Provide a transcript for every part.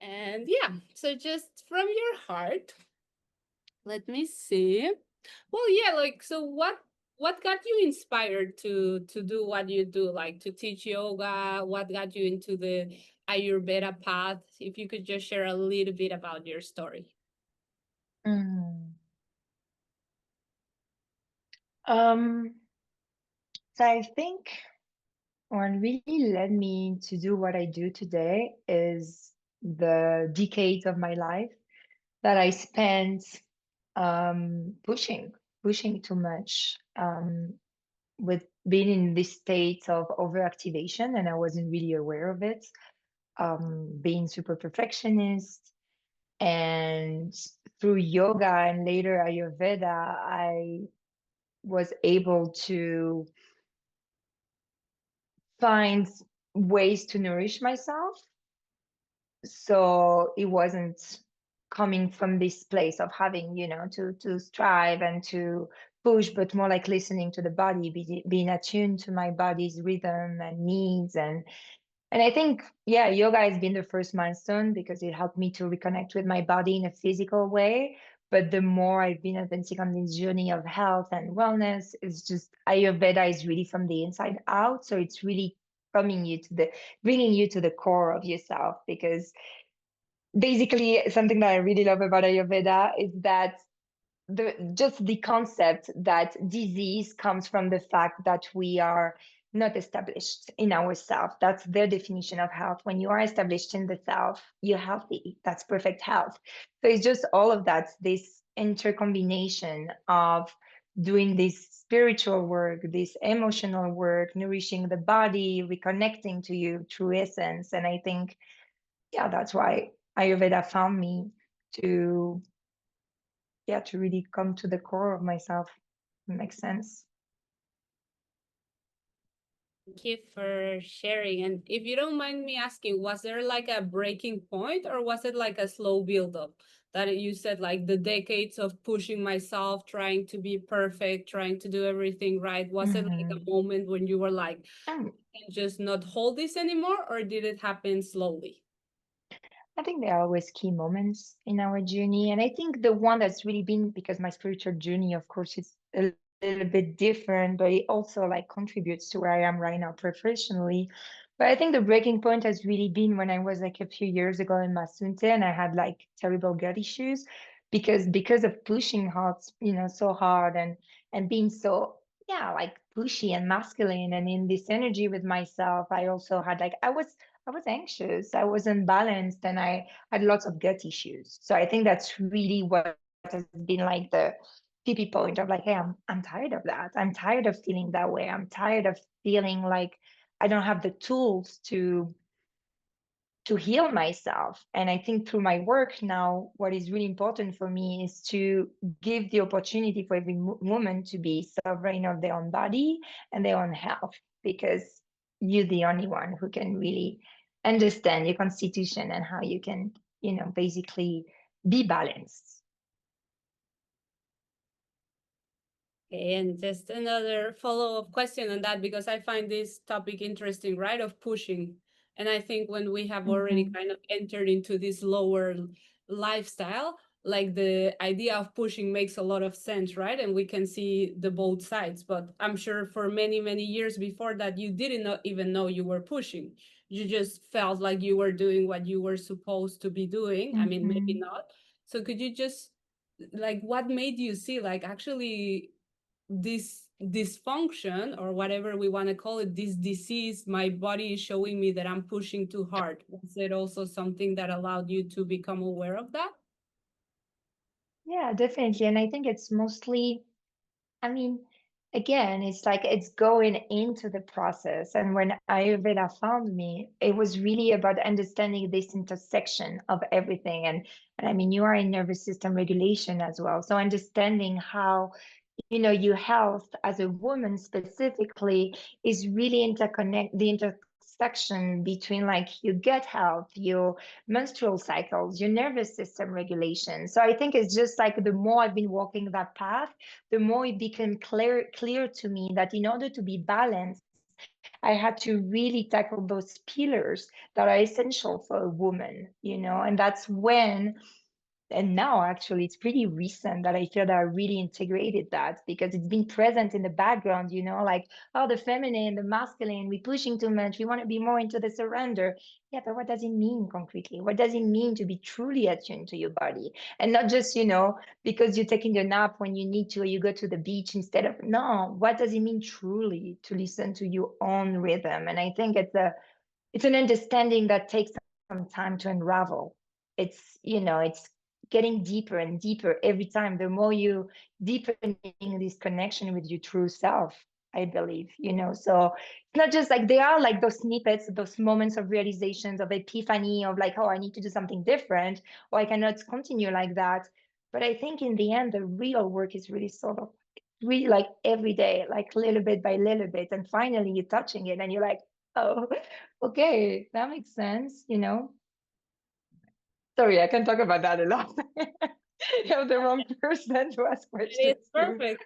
And yeah, so just from your heart, let me see. Well, yeah, like so what got you inspired to do what you do, like to teach yoga? What got you into the Ayurveda path? If you could just share a little bit about your story. Mm. Um, so I think what really led me to do what I do today is the decades of my life that I spent pushing too much, with being in this state of overactivation, and I wasn't really aware of it. Being super perfectionist, and through yoga and later Ayurveda, I was able to find ways to nourish myself. So it wasn't coming from this place of having, to strive and to push, but more like listening to the body, being attuned to my body's rhythm and needs. And I think, yeah, yoga has been the first milestone because it helped me to reconnect with my body in a physical way. But the more I've been advancing on this journey of health and wellness, it's just Ayurveda is really from the inside out. So it's really bringing you to the core of yourself, because basically something that I really love about Ayurveda is that just the concept that disease comes from the fact that we are not established in ourselves. That's their definition of health. When you are established in the self, you're healthy. That's perfect health. So it's just all of that, this intercombination of doing this spiritual work, this emotional work, nourishing the body, reconnecting to you through essence. And I think, yeah, that's why Ayurveda found me to, yeah, to really come to the core of myself. Makes sense. Thank you for sharing. And if you don't mind me asking, was there like a breaking point or was it like a slow buildup? That you said like the decades of pushing myself, trying to be perfect, trying to do everything right. Was it like a Hmm. moment when you were like, And I can just not hold this anymore, or did it happen slowly? I think there are always key moments in our journey. And I think the one that's really been, because my spiritual journey, of course, is a little bit different, but it also like contributes to where I am right now professionally. But I think the breaking point has really been when I was like a few years ago in Masunte and I had like terrible gut issues because of pushing hard, so hard and being so, yeah, like pushy and masculine and in this energy with myself. I also had like I was anxious, I was unbalanced, and I had lots of gut issues. So I think that's really what has been like the tippy point of like, hey, I'm tired of that. I'm tired of feeling that way. I'm tired of feeling like I don't have the tools to heal myself. And I think through my work now, what is really important for me is to give the opportunity for every woman to be sovereign of their own body and their own health, because you're the only one who can really understand your constitution and how you can, basically be balanced. Okay, and just another follow-up question on that because I find this topic interesting, right? Of pushing. And I think when we have already Mm-hmm. kind of entered into this lower lifestyle, like the idea of pushing makes a lot of sense, right? And we can see the both sides. But I'm sure for many, many years before that, you didn't even know you were pushing. You just felt like you were doing what you were supposed to be doing. I mean, maybe Mm-hmm. not. So could you just like what made you see like actually this dysfunction or whatever we want to call it, this disease, my body is showing me that I'm pushing too hard? Was it also something that allowed you to become aware of that? Yeah, definitely. And I think it's mostly, I mean, again, it's like it's going into the process. And when Ayurveda found me, it was really about understanding this intersection of everything. And I mean, you are in nervous system regulation as well. So understanding how, your health as a woman specifically is really the intersection between like your gut health, your menstrual cycles, your nervous system regulation. So I think it's just like the more I've been walking that path, the more it became clear to me that in order to be balanced, I had to really tackle those pillars that are essential for a woman, and that's when, and now actually it's pretty recent that I feel that I really integrated that, because it's been present in the background, like, oh, the feminine, the masculine, we're pushing too much, we want to be more into the surrender. Yeah, but what does it mean concretely? What does it mean to be truly attuned to your body? And not just, because you're taking a nap when you need to, or you go to the beach instead of, no, what does it mean truly to listen to your own rhythm? And I think it's an understanding that takes some time to unravel. It's getting deeper and deeper every time. The more you deepening this connection with your true self, I believe, So it's not just like, there are like those snippets, those moments of realizations, of epiphany, of like, oh, I need to do something different, or I cannot continue like that. But I think in the end, the real work is really sort of really like every day, like little bit by little bit. And finally you're touching it and you're like, oh, okay, that makes sense, Sorry, I can talk about that a lot. You're the wrong person to ask questions It's to. perfect.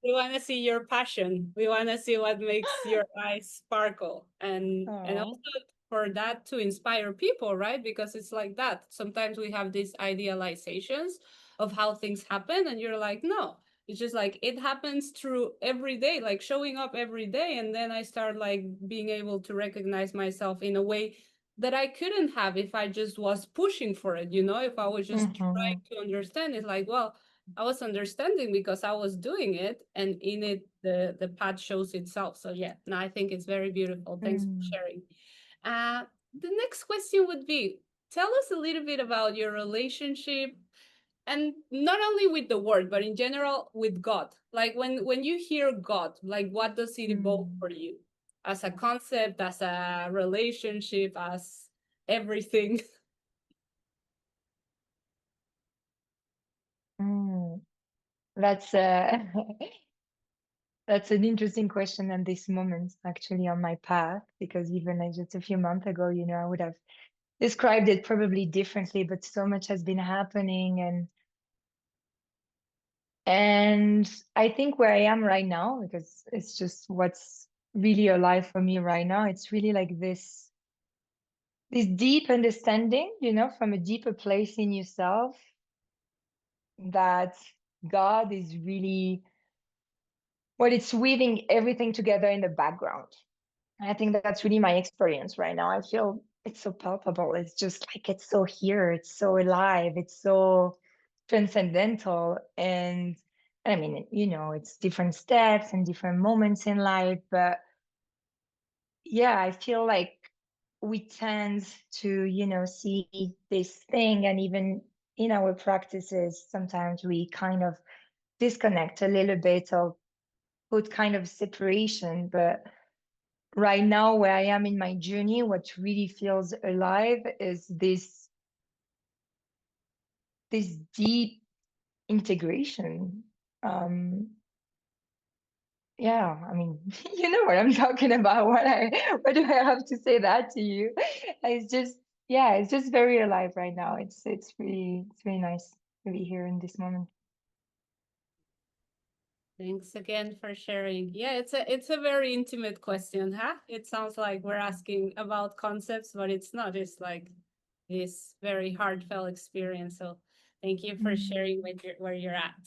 We wanna see your passion. We wanna see what makes your eyes sparkle, and Oh. also for that to inspire people, right? Because it's like that. Sometimes we have these idealizations of how things happen, and you're like, no, it's just like it happens through every day, like showing up every day, and then I start like being able to recognize myself in a way that I couldn't have if I just was pushing for it, if I was just trying to understand it, like, well, I was understanding because I was doing it, and in it the path shows itself. So yeah, no, I think it's very beautiful. Thanks for Mm. sharing. The next question would be, tell us a little bit about your relationship, and not only with the word, but in general with God. Like when you hear God, like what does it evoke Mm. for you as a concept, as a relationship, as everything? Mm. That's that's an interesting question at this moment, actually, on my path, because even like just a few months ago, I would have described it probably differently, but so much has been happening, and I think where I am right now, because it's just what's really alive for me right now, it's really like this deep understanding, from a deeper place in yourself, that God is really, well, it's weaving everything together in the background. And I think that's really my experience right now. I feel it's so palpable. It's just like it's so here, it's so alive, it's so transcendental. And I mean, it's different steps and different moments in life, but yeah, I feel like we tend to, see this thing, and even in our practices, sometimes we kind of disconnect a little bit or put kind of separation. But right now, where I am in my journey, what really feels alive is this deep integration. Um, yeah, I mean, you know what I'm talking about. What do I have to say that to you? It's just, yeah, it's just very alive right now. It's really nice to be here in this moment. Thanks again for sharing. Yeah, it's a very intimate question, huh? It sounds like we're asking about concepts, but it's not. It's like this very heartfelt experience. So thank you for Mm. sharing where you're at.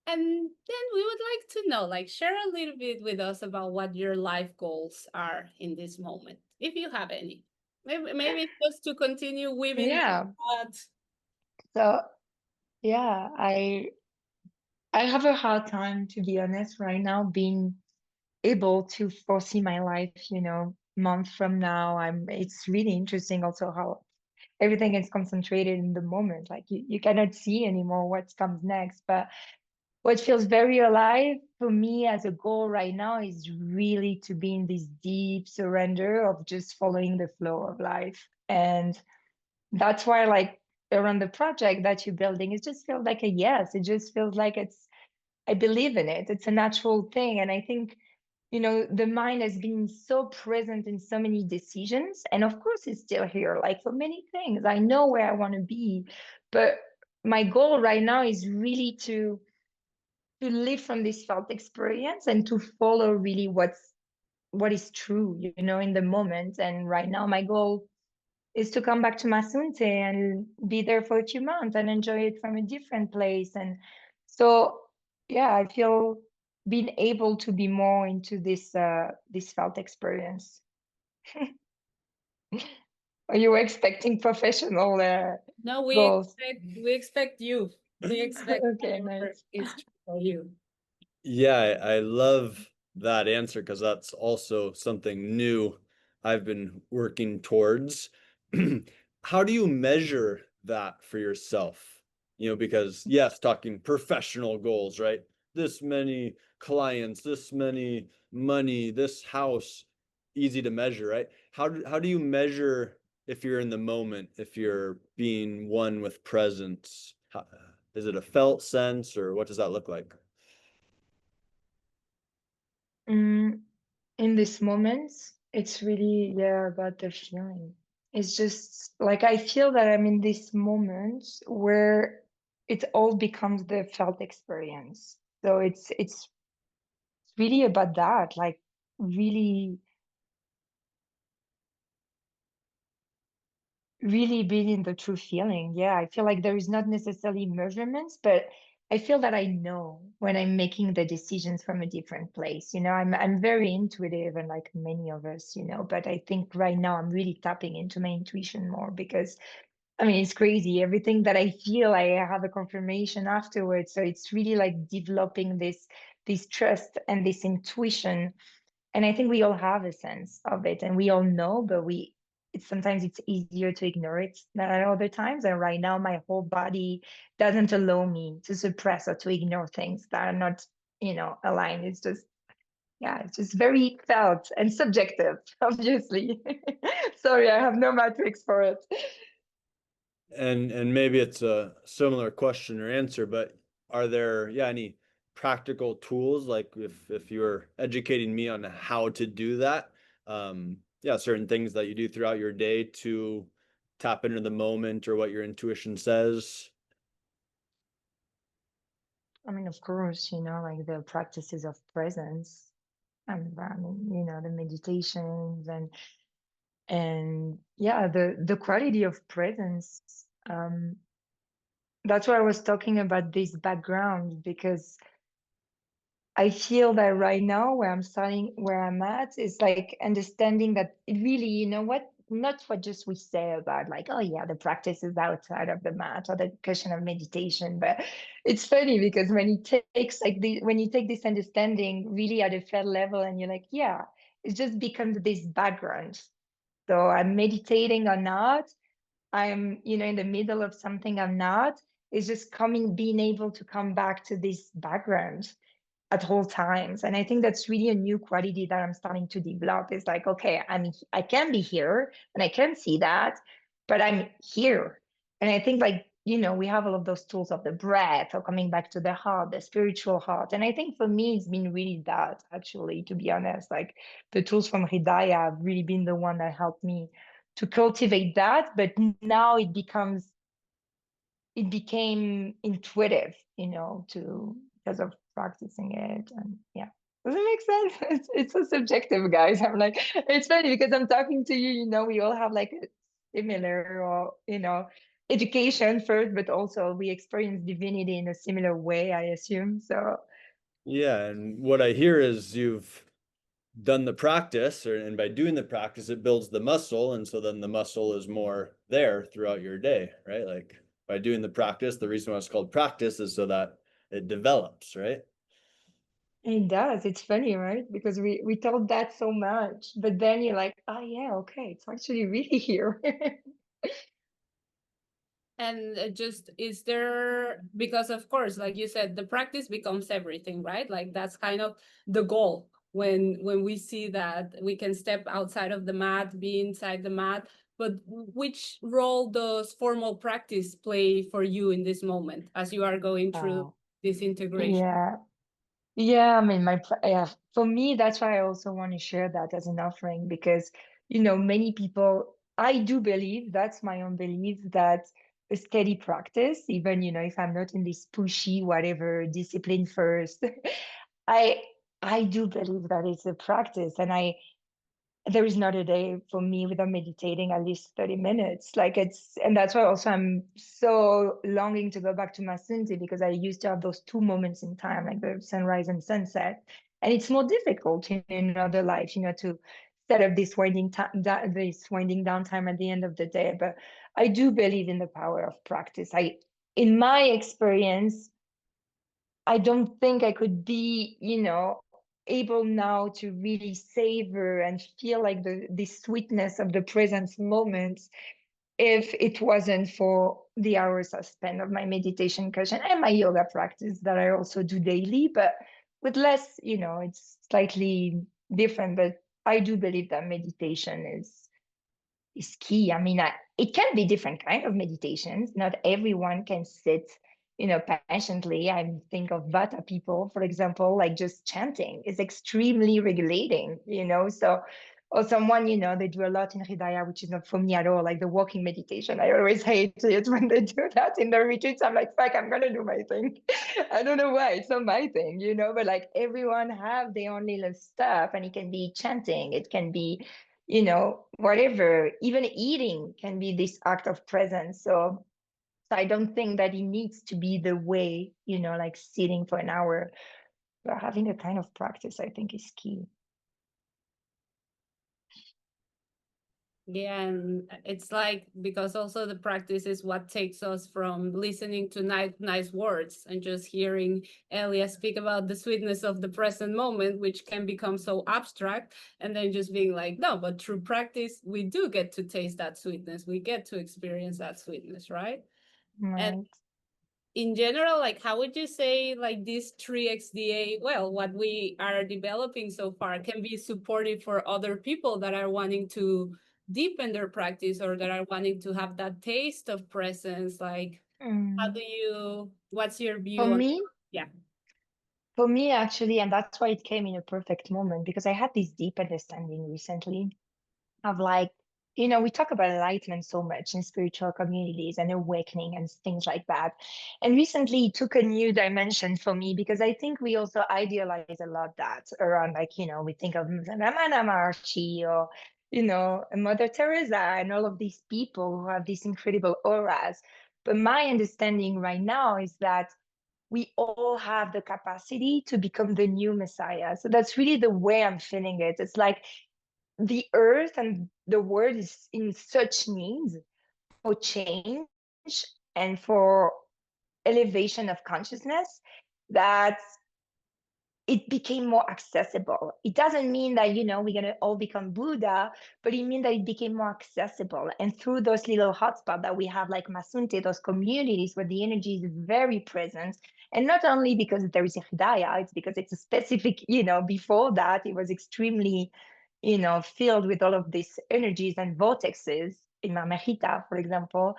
And then we would like to know, like, share a little bit with us about what your life goals are in this moment, if you have any. Maybe just to continue weaving Yeah. that. So yeah, I have a hard time, to be honest, right now, being able to foresee my life, month from now. It's really interesting also how everything is concentrated in the moment. Like you cannot see anymore what comes next. But what feels very alive for me as a goal right now is really to be in this deep surrender of just following the flow of life. And that's why, like, around the project that you're building, it just feels like a yes. It just feels like I believe in it. It's a natural thing. And I think, the mind has been so present in so many decisions. And of course, it's still here, like for many things. I know where I want to be. But my goal right now is really to live from this felt experience and to follow really what is true, you know, in the moment. And right now my goal is to come back to Masunte and be there for a few months and enjoy it from a different place. And so, yeah, I feel being able to be more into this felt experience. Are you expecting professional No, goals? we expect you. We expect Okay, whatever nice. is true for you. Yeah, I love that answer because that's also something new I've been working towards. How do you measure that for yourself? You know, because yes, talking professional goals, right? This many clients, this many money, this house, easy to measure, right? How do you measure if you're in the moment, if you're being one with presence? Is it a felt sense or what does that look like? Mm, in this moment, it's really, yeah, about the feeling. It's just like I feel that I'm in this moment where it all becomes the felt experience. So it's really about that, like really, really being in the true feeling. Yeah, I feel like there is not necessarily measurements, but I feel that I know when I'm making the decisions from a different place. You know, I'm very intuitive and like many of us, you know, but I think right now I'm really tapping into my intuition more because I mean it's crazy. Everything that I feel, I have a confirmation afterwards. So it's really like developing this trust and this intuition, and I think we all have a sense of it and we all know, but it's sometimes it's easier to ignore it than at other times. And right now my whole body doesn't allow me to suppress or to ignore things that are not, you know, aligned. It's just, yeah, it's just very felt and subjective, obviously. Sorry, I have no metrics for it. And maybe it's a similar question or answer, but are there, yeah, any practical tools like if you're educating me on how to do that, yeah, certain things that you do throughout your day to tap into the moment or what your intuition says? I mean, of course, you know, like the practices of presence and I mean, you know, the meditations and yeah, the quality of presence. That's why I was talking about this background because I feel that right now where I'm starting, where I'm at, is like understanding that it really, you know what, not what just we say about like, oh yeah, the practice is outside of the mat or the question of meditation, but it's funny because when you takes like the when you take this understanding really at a felt level and you're like, yeah, it just becomes this background. So I'm meditating or not, I'm, you know, in the middle of something I'm not, it's just coming, being able to come back to this background at all times. And I think that's really a new quality that I'm starting to develop. Is like, okay, I can be here and I can see that, but I'm here. And I think like, you know, we have all of those tools of the breath or coming back to the heart, the spiritual heart. And I think for me, it's been really that actually, to be honest, like the tools from Hridaya have really been the one that helped me to cultivate that. But now it became intuitive, you know, to because of practicing it. And yeah, does it make sense? It's so subjective, guys. I'm like, it's funny because I'm talking to you, you know, we all have like a similar or, you know, education first, but also we experience divinity in a similar way, I assume. So Yeah, and what I hear is you've done the practice, and by doing the practice, it builds the muscle, and so then the muscle is more there throughout your day, right? Like by doing the practice, the reason why it's called practice is so that it develops, right? it does. It's funny, right? Because we told that so much, but then you're like, oh yeah, okay, it's actually really here. And just is there, because of course, like you said, the practice becomes everything, right? Like that's kind of the goal when we see that we can step outside of the mat, be inside the mat. But which role does formal practice play for you in this moment as you are going through Oh, this integration? yeah. Yeah, I mean, yeah, for me, that's why I also want to share that as an offering because, you know, many people, I do believe, that's my own belief, that a steady practice, even, you know, if I'm not in this pushy, whatever, discipline first, I I do believe that it's a practice, and there is not a day for me without meditating at least 30 minutes. Like and that's why also I'm so longing to go back to Masunti, because I used to have those two moments in time, like the sunrise and sunset. And it's more difficult in other life, to set up this winding down time at the end of the day. But I do believe in the power of practice. In my experience, I don't think I could be, able now to really savor and feel like the sweetness of the present moments if it wasn't for the hours I spend of my meditation cushion and my yoga practice that I also do daily, but with less, it's slightly different. But I do believe that meditation is key. I mean, it can be different kind of meditations. Not everyone can sit, patiently. I think of Vata people, for example, like just chanting is extremely regulating, So, or someone, they do a lot in Hridaya, which is not for me at all, like the walking meditation. I always hate it when they do that in the retreats. I'm like, fuck, I'm gonna do my thing. I don't know why, it's not my thing, but like everyone have their own little stuff, and it can be chanting, it can be whatever, even eating can be this act of presence. So I don't think that it needs to be the way, like sitting for an hour, but having a kind of practice, I think, is key. Yeah, and it's like, because also the practice is what takes us from listening to nice words and just hearing Elia speak about the sweetness of the present moment, which can become so abstract, and then just being like, no, but through practice, we do get to taste that sweetness. We get to experience that sweetness, right? Right. And in general, like, how would you say like this 3XDA, well, what we are developing so far can be supportive for other people that are wanting to deepen their practice or that are wanting to have that taste of presence? Like, what's your view For on? me, Yeah. for me, actually, and that's why it came in a perfect moment, because I had this deep understanding recently of like, we talk about enlightenment so much in spiritual communities and awakening and things like that. And recently it took a new dimension for me, because I think we also idealize a lot that around, like, we think of Ramana Maharshi or, Mother Teresa and all of these people who have these incredible auras. But my understanding right now is that we all have the capacity to become the new Messiah. So that's really the way I'm feeling it. It's like the earth and the world is in such need for change and for elevation of consciousness that it became more accessible. It doesn't mean that, we're going to all become Buddha, but it means that it became more accessible. And through those little hotspots that we have, like Masunte, those communities where the energy is very present, and not only because there is a Hidayah, it's because it's a specific, before that, it was extremely, filled with all of these energies and vortexes in Mamajita, for example.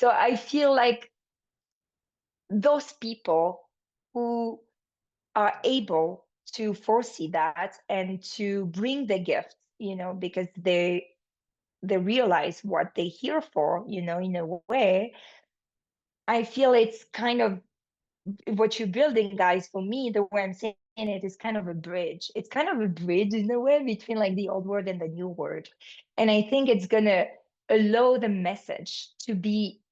So I feel like those people who are able to foresee that and to bring the gift, because they realize what they're here for, in a way. I feel it's kind of what you're building, guys. For me, the way I'm saying it is kind of a bridge. It's kind of a bridge in a way between like the old world and the new world. And I think it's gonna allow the message to be,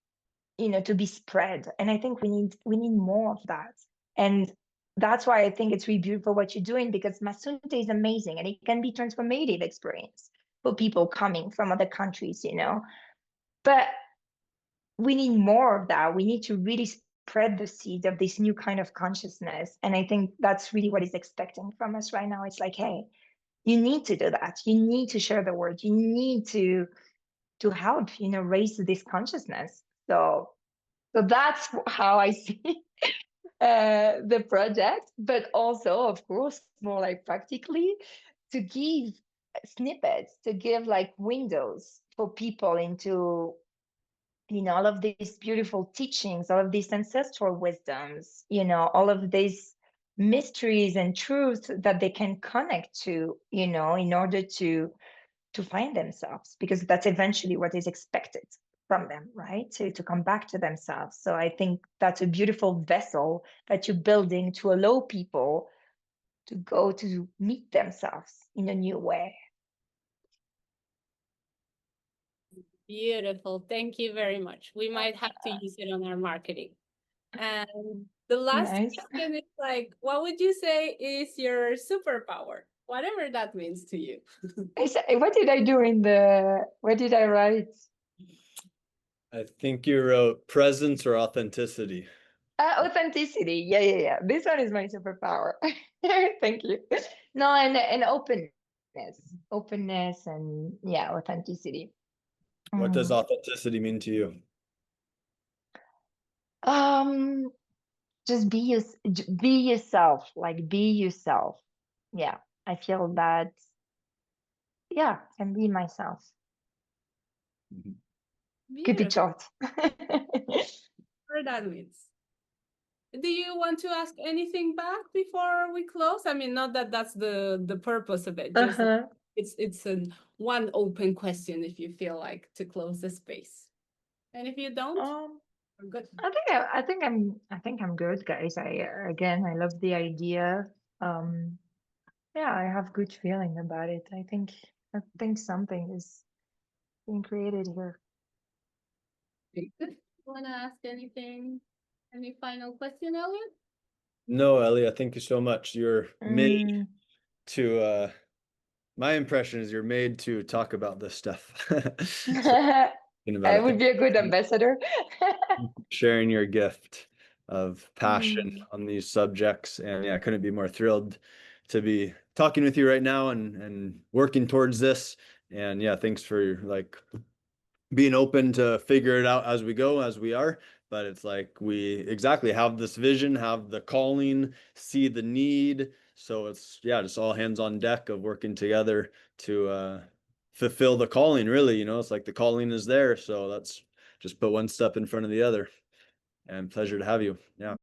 to be spread. And I think we need more of that. And that's why I think it's really beautiful what you're doing, because Masunte is amazing and it can be transformative experience for people coming from other countries, But we need more of that. We need to really spread the seed of this new kind of consciousness. And I think that's really what is expecting from us right now. It's like, hey, you need to do that. You need to share the word. You need to help, raise this consciousness. So that's how I see the project, but also, of course, more like practically to give snippets, to give like windows for people into, all of these beautiful teachings, all of these ancestral wisdoms, all of these mysteries and truths that they can connect to, in order to find themselves, because that's eventually what is expected from them, right? To come back to themselves. So I think that's a beautiful vessel that you're building to allow people go to meet themselves in a new way. Beautiful. Thank you very much. We might have to use it on our marketing. And the last Nice. question is like, what would you say is your superpower? Whatever that means to you. What did I do what did I write? I think you wrote presence or authenticity. Authenticity. Yeah. This one is my superpower. Thank you. No, and openness, and yeah, authenticity. What does authenticity mean to you? Just be yourself. Like, be yourself. Yeah, I feel that. Yeah, can be myself. Keep it Beautiful. short. Whatever that means. Do you want to ask anything back before we close? I mean, not that that's the purpose of it. Just it's a one open question if you feel like to close the space. And if you don't, we're good. I think I'm good, guys. Again, I love the idea. Yeah, I have good feeling about it. I think something is being created here. Very good. Want to ask anything? Any final question, Elliot? No, Elia, thank you so much. You're made to my impression is you're made to talk about this stuff. I would be a good ambassador. Sharing your gift of passion on these subjects, and yeah, I couldn't be more thrilled to be talking with you right now and working towards this. And yeah, thanks for like being open to figure it out as we go, as we are. But it's like we exactly have this vision, have the calling, see the need. So it's yeah, just all hands on deck of working together to fulfill the calling, really. You know, it's like the calling is there. So let's just put one step in front of the other. And pleasure to have you. Yeah.